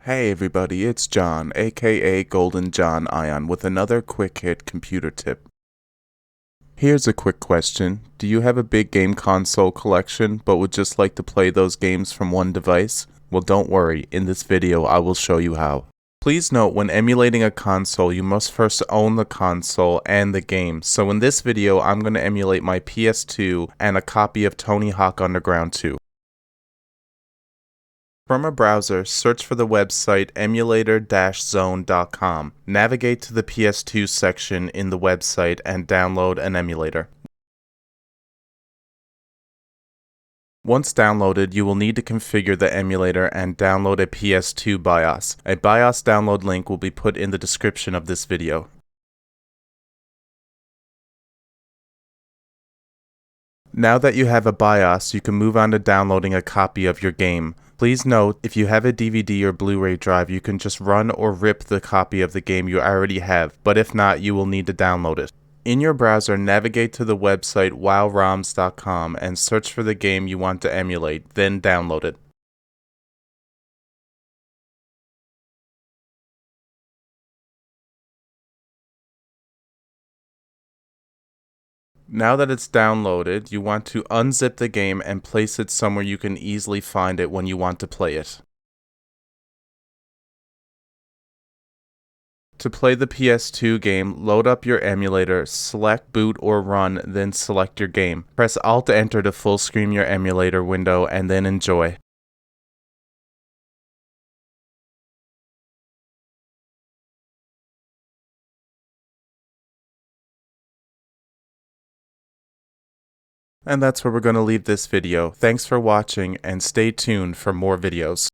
Hey everybody, it's John, aka Golden John Ion, with another quick hit computer tip. Here's a quick question. Do you have a big game console collection, but would just like to play those games from one device? Well, don't worry, in this video I will show you how. Please note, when emulating a console, you must first own the console and the game. So in this video, I'm going to emulate my PS2 and a copy of Tony Hawk Underground 2. From a browser, search for the website emulator-zone.com. Navigate to the PS2 section in the website and download an emulator. Once downloaded, you will need to configure the emulator and download a PS2 BIOS. A BIOS download link will be put in the description of this video. Now that you have a BIOS, you can move on to downloading a copy of your game. Please note, if you have a DVD or Blu-ray drive, you can just run or rip the copy of the game you already have, but if not, you will need to download it. In your browser, navigate to the website wowroms.com and search for the game you want to emulate, then download it. Now that it's downloaded, you want to unzip the game and place it somewhere you can easily find it when you want to play it. To play the PS2 game, load up your emulator, select boot or run, then select your game. Press Alt to enter to full screen your emulator window and then enjoy. And that's where we're going to leave this video. Thanks for watching and stay tuned for more videos.